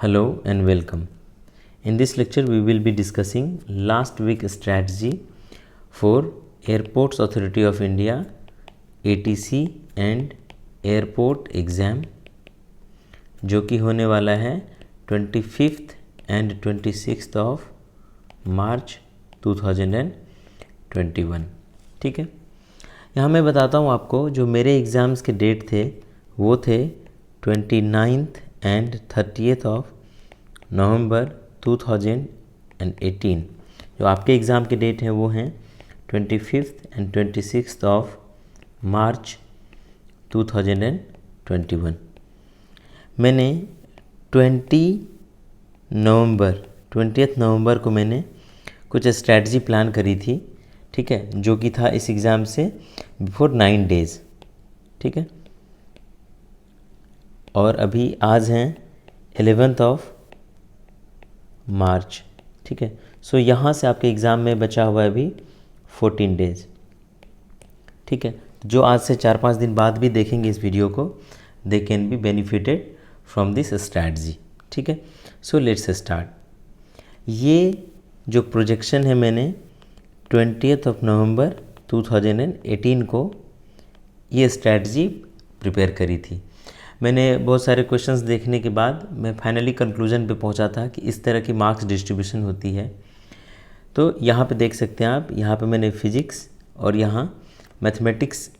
Hello and welcome. In this lecture, we will be discussing last week strategy for Airports Authority of India ATC and airport exam जो कि होने वाला है 25th and 26th of March 2021। ठीक है, यहाँ मैं बताता हूँ आपको जो मेरे एग्ज़ाम्स के डेट थे वो थे 29th and 30th of November 2018। जो आपके एग्ज़ाम के डेट हैं वो हैं 25th and 26th of March 2021। मैंने 20th नवंबर को मैंने कुछ स्ट्रैटेजी प्लान करी थी, ठीक है, जो कि था इस एग्ज़ाम से बिफोर 9 डेज़। ठीक है, और अभी आज हैं 11th ऑफ मार्च। ठीक है, सो यहाँ से आपके एग्ज़ाम में बचा हुआ है अभी 14 डेज़। ठीक है, जो आज से 4-5 दिन बाद भी देखेंगे इस वीडियो को, they can be benefited from this strategy. ठीक है, सो लेट्स स्टार्ट। ये जो प्रोजेक्शन है मैंने 20th ऑफ नवंबर 2018 को ये स्ट्रैटेजी प्रिपेयर करी थी। मैंने बहुत सारे क्वेश्चंस देखने के बाद मैं फाइनली कंक्लूजन पे पहुंचा था कि इस तरह की मार्क्स डिस्ट्रीब्यूशन होती है। तो यहाँ पे देख सकते हैं आप, यहाँ पे मैंने फिजिक्स और यहाँ मैथमेटिक्स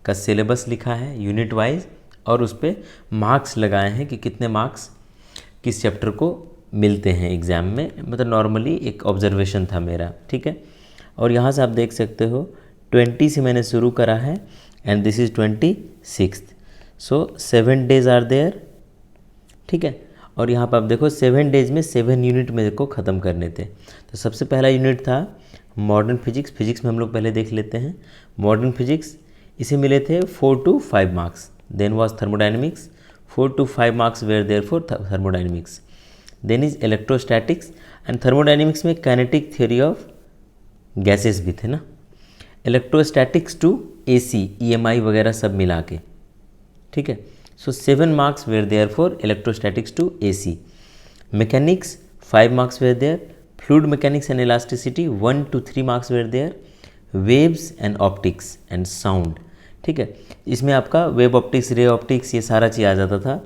का सिलेबस लिखा है यूनिट वाइज, और उस पर मार्क्स लगाए हैं कि कितने मार्क्स किस चैप्टर को मिलते हैं एग्ज़ाम में। मतलब नॉर्मली एक ऑब्जर्वेशन था मेरा। ठीक है, और यहाँ से आप देख सकते हो 20 से मैंने शुरू करा है and this is 26th। So 7 days are there. ठीक है, और यहाँ पर आप देखो 7 डेज़ में 7 यूनिट मेरे को ख़त्म करने थे। तो सबसे पहला यूनिट था मॉडर्न फिजिक्स। फिजिक्स में हम लोग पहले देख लेते हैं। मॉडर्न फिजिक्स इसे मिले थे 4 to 5 marks. Then was thermodynamics, 4 to 5 marks were there for thermodynamics. Then is electrostatics and thermodynamics में काइनेटिक थ्योरी ऑफ गैसेस भी थे ना। इलेक्ट्रोस्टैटिक्स टू AC, EMI वगैरह सब मिला के। ठीक है, so 7 marks were there for electrostatics to AC। Mechanics 5 marks were there. Fluid mechanics and elasticity 1 to 3 marks were there. Waves and optics and sound. ठीक है, इसमें आपका वेब ऑप्टिक्स, रे ऑप्टिक्स, ये सारा चीज़ आ जाता था,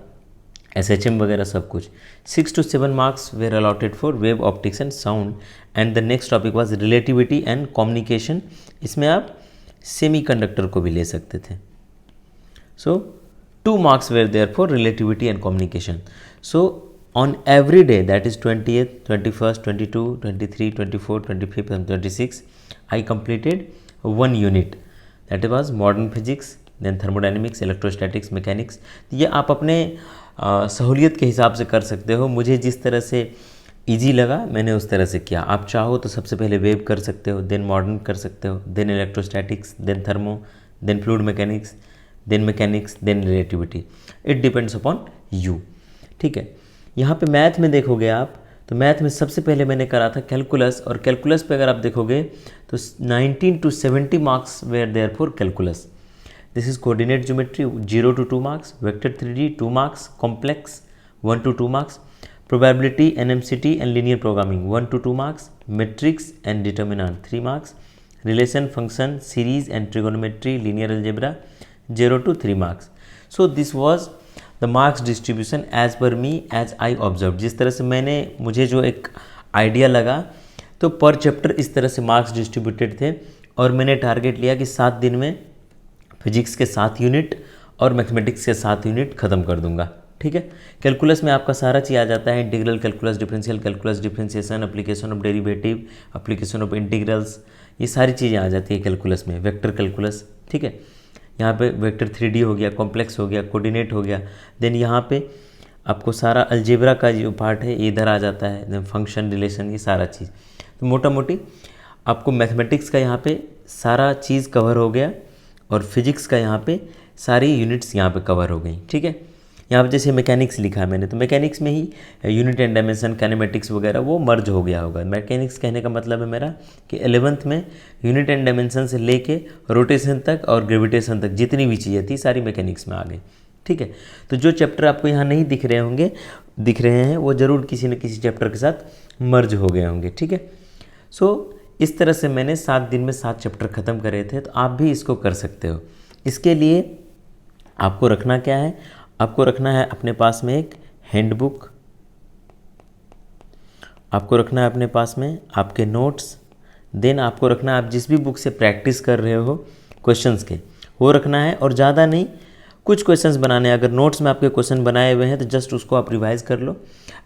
SHM वगैरह सब कुछ। 6 to 7 marks were allotted for wave optics and sound. And the next topic was relativity and communication. इसमें आप सेमीकंडक्टर को भी ले सकते थे। So 2 marks were there for relativity and communication. So on every day, that is 20th, 21st, 22, 23, 24, 25th and 26, I completed 1 unit, that was modern physics, then thermodynamics, electrostatics, mechanics। ये आप अपने सहूलियत के हिसाब से कर सकते हो। मुझे जिस तरह से इजी लगा मैंने उस तरह से किया। आप चाहो तो सबसे पहले वेव कर सकते हो, देन मॉडर्न कर सकते हो, then electrostatics, then thermo, then fluid mechanics, then mechanics, then relativity. It depends upon you. ठीक है, यहाँ पे मैथ में देखोगे आप तो मैथ में सबसे पहले मैंने करा था कैलकुलस, और कैलकुलस पे अगर आप देखोगे तो 19 to 70 marks were there for calculus. This is coordinate geometry 0 to 2 marks, vector 3D 2 marks, complex 1 to 2 marks, probability, NMCT and linear programming 1 to 2 marks, matrix and determinant 3 marks, relation, function, series and trigonometry, linear algebra 0 to 3 marks. So this was the marks distribution as per me as I observe. जिस तरह से मुझे जो एक idea लगा, तो पर chapter इस तरह से मार्क्स डिस्ट्रीब्यूटेड थे, और मैंने टारगेट लिया कि 7 दिन में फिजिक्स के 7 यूनिट और मैथमेटिक्स के 7 यूनिट ख़त्म कर दूंगा। ठीक है, कैलकुलस में आपका सारा चीज़ आ जाता है, integral calculus, differential calculus, differentiation, application of derivative, application of integrals, ये सारी चीज़ें आ जाती है कैलकुलस में। वेक्टर कैलकुलस, ठीक है, यहाँ पे वेक्टर 3D हो गया, कॉम्प्लेक्स हो गया, कोऑर्डिनेट हो गया। देन यहाँ पे आपको सारा अलजेब्रा का जो पार्ट है इधर आ जाता है, देन फंक्शन, रिलेशन, ये सारा चीज़। तो मोटा मोटी आपको मैथमेटिक्स का यहाँ पे सारा चीज़ कवर हो गया, और फिजिक्स का यहाँ पे सारी यूनिट्स यहाँ पे कवर हो गई। ठीक है, यहाँ पे जैसे मैकेनिक्स लिखा है मैंने, तो मैकेनिक्स में ही यूनिट एंड डायमेंशन, काइनेमेटिक्स वगैरह वो मर्ज हो गया होगा। मैकेनिक्स कहने का मतलब है मेरा कि 11th में यूनिट एंड डायमेंशन से लेके रोटेशन तक और ग्रेविटेशन तक जितनी भी चीज़ें थी सारी मैकेनिक्स में आ गई। ठीक है। तो जो चैप्टर आपको यहाँ नहीं दिख रहे हैं वो ज़रूर किसी न किसी चैप्टर के साथ मर्ज हो गए होंगे, ठीक है। सो इस तरह से मैंने 7 दिन में 7 चैप्टर ख़त्म करे थे, तो आप भी इसको कर सकते हो। इसके लिए आपको रखना क्या है, आपको रखना है अपने पास में एक हैंडबुक, आपको रखना है अपने पास में आपके नोट्स, देन आपको रखना है आप जिस भी बुक से प्रैक्टिस कर रहे हो क्वेश्चंस के वो रखना है, और ज़्यादा नहीं, कुछ क्वेश्चंस बनाने हैं। अगर नोट्स में आपके क्वेश्चन बनाए हुए हैं तो जस्ट उसको आप रिवाइज़ कर लो।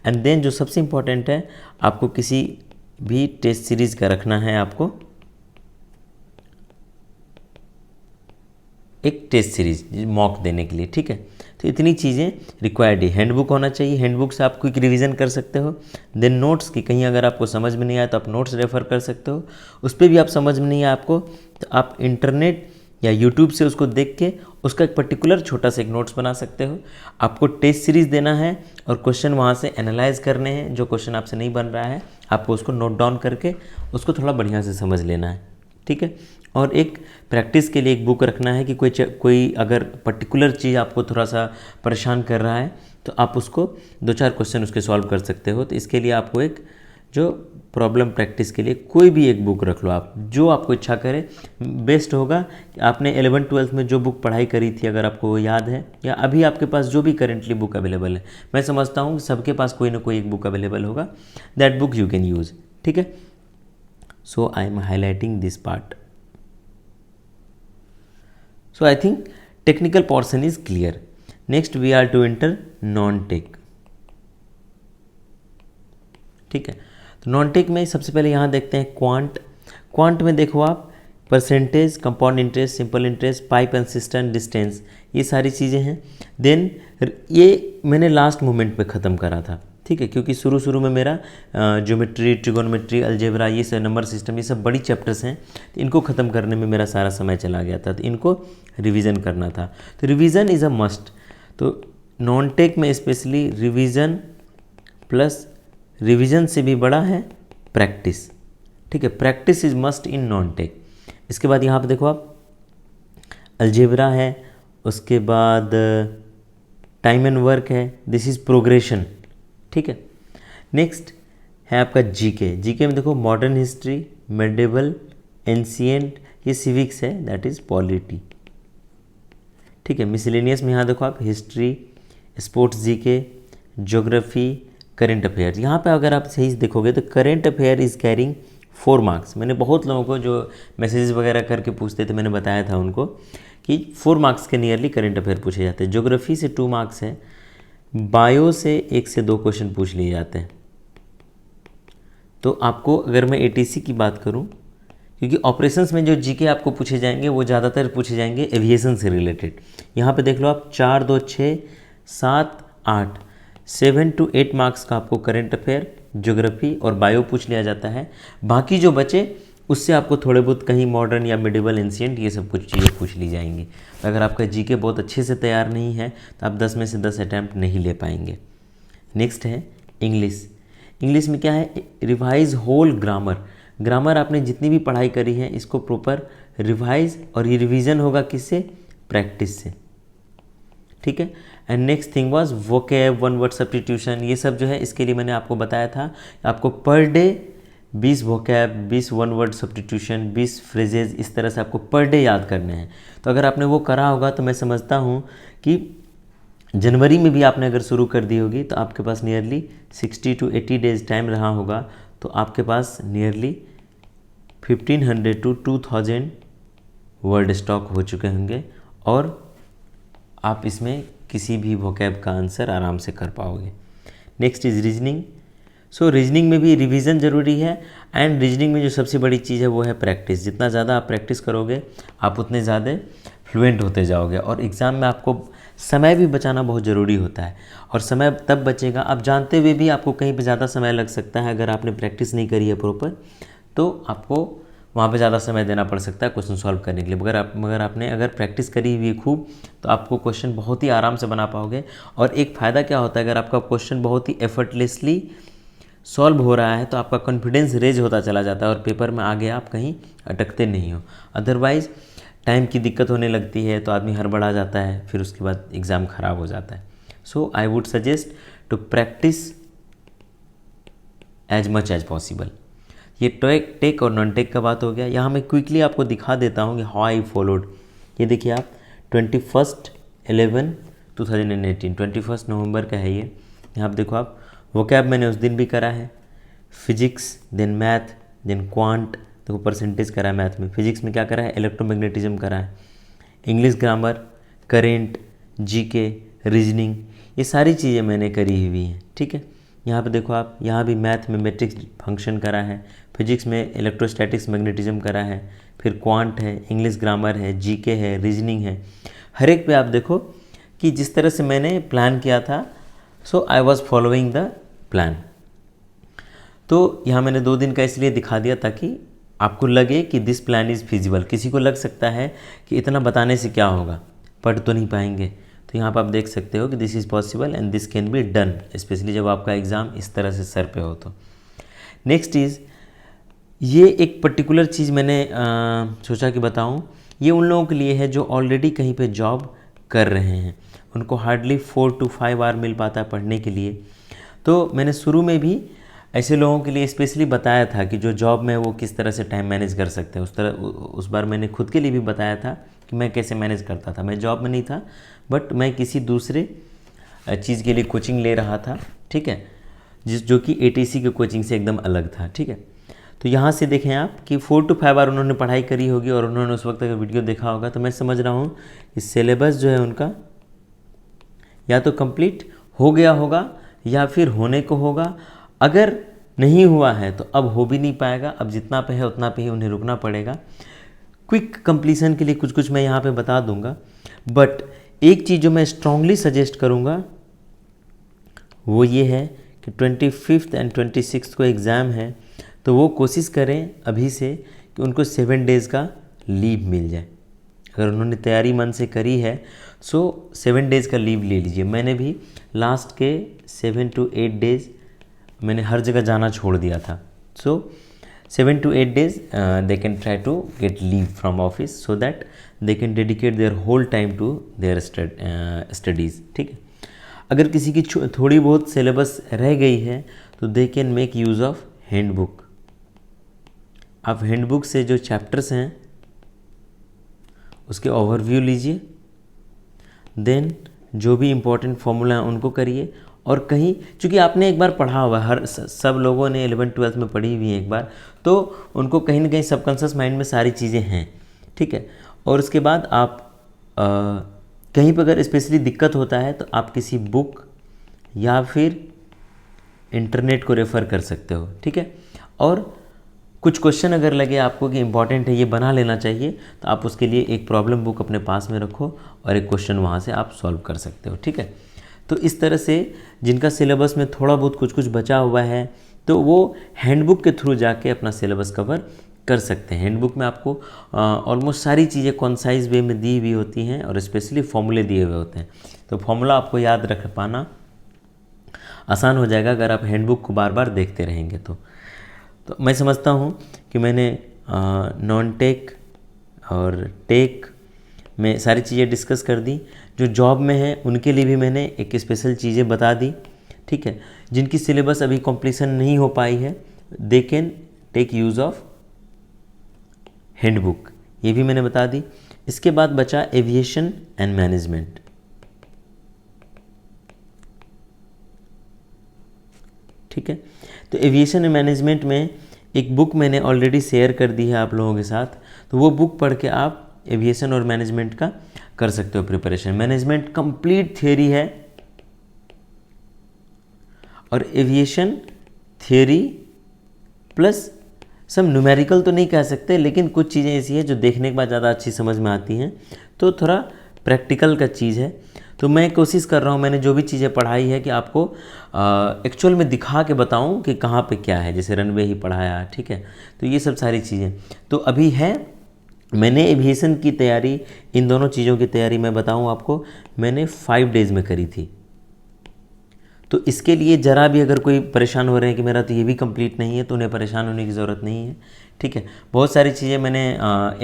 एंड देन जो सबसे इम्पॉर्टेंट है, आपको किसी भी टेस्ट सीरीज़ का रखना है आपको एक टेस्ट सीरीज मॉक देने के लिए, ठीक है। तो इतनी चीज़ें रिक्वायर्ड है। हैंडबुक होना चाहिए, हैंडबुक से आप क्विक रिवीजन कर सकते हो। देन नोट्स की कहीं अगर आपको समझ में नहीं आया तो आप नोट्स रेफ़र कर सकते हो। उस पर भी आप समझ में नहीं आया आपको तो आप इंटरनेट या यूट्यूब से उसको देख के उसका एक पर्टिकुलर छोटा सा एक नोट्स बना सकते हो। आपको टेस्ट सीरीज़ देना है और क्वेश्चन वहाँ से एनालाइज करने हैं। जो क्वेश्चन आपसे नहीं बन रहा है आपको उसको नोट डाउन करके उसको थोड़ा बढ़िया से समझ लेना है, ठीक है। और एक प्रैक्टिस के लिए एक बुक रखना है कि कोई अगर पर्टिकुलर चीज़ आपको थोड़ा सा परेशान कर रहा है तो आप उसको 2-4 क्वेश्चन उसके सॉल्व कर सकते हो। तो इसके लिए आपको एक जो प्रॉब्लम प्रैक्टिस के लिए कोई भी एक बुक रख लो, आप जो आपको इच्छा करे। बेस्ट होगा कि आपने 11th-12th में जो बुक पढ़ाई करी थी अगर आपको वो याद है, या अभी आपके पास जो भी करेंटली बुक अवेलेबल है, मैं समझता हूँ सबके पास कोई ना कोई एक बुक अवेलेबल होगा, that book you can use, ठीक है। So I am highlighting this part. So I think technical portion is clear. Next we are to enter non-tech. ठीक है, तो नॉन टेक में सबसे पहले यहाँ देखते हैं क्वांट में देखो आप percentage, compound interest, simple interest, pipe and system, distance, ये सारी चीज़ें हैं। देन ये मैंने लास्ट मोमेंट पे ख़त्म करा था, ठीक है, क्योंकि शुरू में मेरा ज्योमेट्री, ट्रिगोनोमेट्री, अलजेब्रा, ये सब नंबर सिस्टम, ये सब बड़ी चैप्टर्स हैं, तो इनको ख़त्म करने में मेरा सारा समय चला गया था, तो इनको रिवीजन करना था। तो रिवीजन इज़ अ मस्ट। तो नॉन टेक में स्पेशली रिवीजन प्लस रिवीजन से भी बड़ा है प्रैक्टिस, ठीक है, practice is must in non tech. इसके बाद यहाँ पे देखो आप अलजेब्रा है, उसके बाद टाइम एंड वर्क है, दिस इज़ प्रोग्रेशन, ठीक है। नेक्स्ट है आपका जीके में देखो मॉडर्न हिस्ट्री, मेडिवल, एंशिएंट, ये सिविक्स है, दैट इज़ पॉलिटी, ठीक है। मिसलेनियस में यहाँ देखो आप history, sports GK, geography, current affair. यहाँ पे अगर आप सही से देखोगे तो current affair is carrying 4 marks. मैंने बहुत लोगों को जो मैसेजेस वगैरह करके पूछते थे, मैंने बताया था उनको कि 4 मार्क्स के नियरली करेंट अफेयर पूछे जाते हैं। ज्योग्राफी से 2 मार्क्स है, बायो से 1 से 2 क्वेश्चन पूछ लिए जाते हैं। तो आपको अगर मैं एटीसी की बात करूँ, क्योंकि ऑपरेशंस में जो जीके आपको पूछे जाएंगे वो ज़्यादातर पूछे जाएंगे एविएशन से रिलेटेड। यहाँ पे देख लो आप 4, 2, 6, 7, 8, 7 to 8 मार्क्स का आपको करेंट अफेयर, ज्योग्राफी और बायो पूछ लिया जाता है। बाकी जो बचे उससे आपको थोड़े बहुत कहीं मॉडर्न या मिडिवल, एंशिएंट, ये सब कुछ चीज़ें पूछ ली जाएंगी। अगर आपका जीके बहुत अच्छे से तैयार नहीं है तो आप 10 में से 10 अटैम्प्ट नहीं ले पाएंगे। नेक्स्ट है इंग्लिश में क्या है, रिवाइज होल ग्रामर आपने जितनी भी पढ़ाई करी है इसको प्रॉपर रिवाइज, और ये रिवीजन होगा किससे, प्रैक्टिस से, ठीक है। And next thing was vocab, one word substitution, ये सब जो है इसके लिए मैंने आपको बताया था आपको per day 20 vocab, 20 one word substitution, 20 phrases, इस तरह से आपको पर डे याद करने हैं। तो अगर आपने वो करा होगा तो मैं समझता हूँ कि जनवरी में भी आपने अगर शुरू कर दी होगी तो आपके पास नियरली 60 to 80 डेज टाइम रहा होगा, तो आपके पास नियरली 1500 to 2000 वर्ड स्टॉक हो चुके होंगे और आप इसमें किसी भी वोकैब का आंसर आराम से कर पाओगे। Next is reasoning. So reasoning में भी रिवीजन ज़रूरी है, एंड रीजनिंग में जो सबसे बड़ी चीज़ है वो है प्रैक्टिस। जितना ज़्यादा आप प्रैक्टिस करोगे आप उतने ज़्यादा फ्लुएंट होते जाओगे, और एग्ज़ाम में आपको समय भी बचाना बहुत ज़रूरी होता है। और समय तब बचेगा, आप जानते हुए भी आपको कहीं पर ज़्यादा समय लग सकता है। अगर आपने प्रैक्टिस नहीं करी है प्रॉपर तो आपको वहाँ पे ज़्यादा समय देना पड़ सकता है क्वेश्चन सॉल्व करने के लिए। मगर आपने अगर प्रैक्टिस करी हुई है खूब तो आपको क्वेश्चन बहुत ही आराम से बना पाओगे। और एक फ़ायदा क्या होता है, अगर आपका क्वेश्चन बहुत ही एफर्टलेसली सॉल्व हो रहा है तो आपका कॉन्फिडेंस रेज होता चला जाता है और पेपर में आगे आप कहीं अटकते नहीं हो। अदरवाइज़ टाइम की दिक्कत होने लगती है तो आदमी हड़बड़ा जाता है, फिर उसके बाद एग्ज़ाम ख़राब हो जाता है। So I would suggest to practice as much as possible. ये टेक और नॉन टेक का बात हो गया। यहाँ मैं क्विकली आपको दिखा देता हूँ कि हाउ आई फॉलोड। ये देखिए आप 21/11/2018 21 नवंबर का है ये। यहाँ पर देखो आप, वोकैब मैंने उस दिन भी करा है, physics, then math, then quant, देखो परसेंटेज करा है मैथ में। फिजिक्स में क्या करा है, इलेक्ट्रोमैग्नेटिज्म करा है, English grammar, current, GK, reasoning, ये सारी चीज़ें मैंने करी हुई हैं। ठीक है, यहाँ पे देखो आप, यहाँ भी मैथ में मैट्रिक्स फंक्शन करा है, फिजिक्स में इलेक्ट्रोस्टैटिक्स मैग्नेटिज्म करा है, फिर क्वांट है, इंग्लिश ग्रामर है, जीके है, रीजनिंग है। हर एक पे आप देखो कि जिस तरह से मैंने प्लान किया था, so I was following the plan. तो यहाँ मैंने 2 दिन का इसलिए दिखा दिया ताकि आपको लगे कि दिस प्लान इज़ फिजिबल। किसी को लग सकता है कि इतना बताने से क्या होगा, पढ़ तो नहीं पाएंगे, तो यहाँ पर आप देख सकते हो कि this is possible and this can be done, specially जब आपका एग्ज़ाम इस तरह से सर पे हो। तो नेक्स्ट इज़, ये एक पर्टिकुलर चीज़ मैंने सोचा कि बताऊँ, ये उन लोगों के लिए है जो ऑलरेडी कहीं पे जॉब कर रहे हैं, उनको हार्डली 4 to 5 आवर मिल पाता है पढ़ने के लिए। तो मैंने शुरू में भी ऐसे लोगों के लिए स्पेशली बताया था कि जो जॉब में वो किस तरह से टाइम मैनेज कर सकते हैं। उस बार मैंने खुद के लिए भी बताया था कि मैं कैसे मैनेज करता था। मैं जॉब में नहीं था, बट मैं किसी दूसरे चीज़ के लिए कोचिंग ले रहा था। ठीक है, जो कि ATC के कोचिंग से एकदम अलग था। ठीक है, तो यहाँ से देखें आप कि 4 to 5 आवर उन्होंने पढ़ाई करी होगी और उन्होंने उस वक्त अगर वीडियो देखा होगा, तो मैं समझ रहा हूँ कि सिलेबस जो है उनका या तो कंप्लीट हो गया होगा या फिर होने को होगा। अगर नहीं हुआ है तो अब हो भी नहीं पाएगा, अब जितना पे है उतना पे ही उन्हें रुकना पड़ेगा। क्विक कंप्लीसन के लिए कुछ कुछ मैं यहाँ पे बता दूंगा, बट एक चीज़ जो मैं स्ट्रांगली सजेस्ट करूँगा वो ये है कि 25 एंड 26 को एग्ज़ाम है, तो वो कोशिश करें अभी से कि उनको 7 डेज़ का लीव मिल जाए। अगर उन्होंने तैयारी मन से करी है, सो 7 डेज़ का लीव ले लीजिए। मैंने भी लास्ट के 7 to 8 डेज़ मैंने हर जगह जाना छोड़ दिया था। So 7 to 8 days they can try to get leave from office so that they can dedicate their whole time to their studies. ठीक है, अगर किसी की थोड़ी बहुत सिलेबस रह गई है तो they can make use of handbook. आप हैंडबुक से जो चैप्टर्स हैं उसके ओवरव्यू लीजिए, देन जो भी इम्पोर्टेंट फॉर्मूला हैं उनको करिए। और कहीं, चूँकि आपने एक बार पढ़ा हुआ, सब लोगों ने 11th-12th में पढ़ी हुई है एक बार, तो उनको कहीं ना कहीं सबकॉन्शियस माइंड में सारी चीज़ें हैं। ठीक है, और उसके बाद आप कहीं पर अगर स्पेशली दिक्कत होता है तो आप किसी बुक या फिर इंटरनेट को रेफ़र कर सकते हो। ठीक है, और कुछ क्वेश्चन अगर लगे आपको कि इम्पॉर्टेंट है, ये बना लेना चाहिए, तो आप उसके लिए एक प्रॉब्लम बुक अपने पास में रखो और एक क्वेश्चन वहाँ से आप सॉल्व कर सकते हो। ठीक है, तो इस तरह से जिनका सिलेबस में थोड़ा बहुत कुछ कुछ बचा हुआ है तो वो हैंडबुक के थ्रू जाके अपना सिलेबस कवर कर सकते हैं। हैंडबुक में आपको ऑलमोस्ट सारी चीज़ें कॉन्साइज वे में दी हुई होती हैं और स्पेशली फॉर्मूले दिए हुए होते हैं, तो फॉर्मूला आपको याद रख पाना आसान हो जाएगा अगर आप हैंडबुक को बार बार देखते रहेंगे। तो मैं समझता हूँ कि मैंने नॉन टेक और टेक में सारी चीज़ें डिस्कस कर दी। जो जॉब में है उनके लिए भी मैंने एक स्पेशल चीज़ें बता दी। ठीक है, जिनकी सिलेबस अभी कंप्लीशन नहीं हो पाई है, they can take use of handbook, ये भी मैंने बता दी। इसके बाद बचा एविएशन एंड मैनेजमेंट। ठीक है, तो एविएशन एंड मैनेजमेंट में एक बुक मैंने ऑलरेडी शेयर कर दी है आप लोगों के साथ, तो वो बुक पढ़ के आप एविएशन और मैनेजमेंट का कर सकते हो प्रिपरेशन। मैनेजमेंट कंप्लीट थियोरी है और एविएशन थियोरी प्लस सब न्यूमेरिकल तो नहीं कह सकते, लेकिन कुछ चीज़ें ऐसी है जो देखने के बाद ज़्यादा अच्छी समझ में आती हैं, तो थोड़ा प्रैक्टिकल का चीज़ है। तो मैं कोशिश कर रहा हूँ, मैंने जो भी चीज़ें पढ़ाई है कि आपको एक्चुअल में दिखा के बताऊँ कि कहाँ पे क्या है। जैसे रनवे ही पढ़ाया, ठीक है, तो ये सब सारी चीज़ें तो अभी है। मैंने एविएशन की तैयारी, इन दोनों चीज़ों की तैयारी मैं बताऊँ आपको, मैंने 5 डेज़ में करी थी। तो इसके लिए ज़रा भी अगर कोई परेशान हो रहे हैं कि मेरा तो ये भी कंप्लीट नहीं है, तो उन्हें परेशान होने की ज़रूरत नहीं है। ठीक है, बहुत सारी चीज़ें मैंने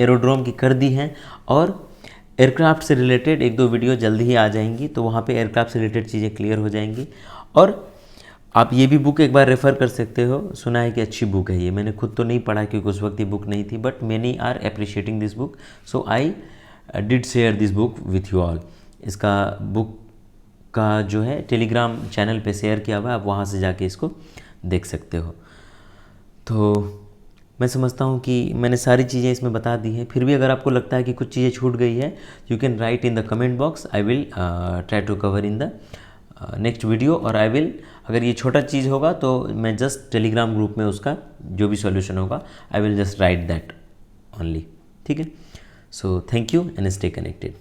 एरोड्रोम की कर दी हैं, और एयरक्राफ्ट से रिलेटेड 1-2 वीडियो जल्दी ही आ जाएंगी, तो वहाँ पे एयरक्राफ्ट से रिलेटेड चीज़ें क्लियर हो जाएंगी। और आप ये भी बुक एक बार रेफ़र कर सकते हो, सुना है कि अच्छी बुक है ये। मैंने खुद तो नहीं पढ़ा क्योंकि उस वक्त ये बुक नहीं थी, but many are appreciating this book, so I did share this book with you all. इसका बुक का जो है टेलीग्राम चैनल पे शेयर किया हुआ है, आप वहाँ से जाके इसको देख सकते हो। तो मैं समझता हूँ कि मैंने सारी चीज़ें इसमें बता दी हैं। फिर भी अगर आपको लगता है कि कुछ चीज़ें छूट गई है, you can write in the comment box, I will try to cover in the next video. और आई विल, अगर ये छोटा चीज़ होगा तो मैं जस्ट टेलीग्राम ग्रुप में उसका जो भी सॉल्यूशन होगा, I will just right that only. ठीक है, so thank you and stay connected.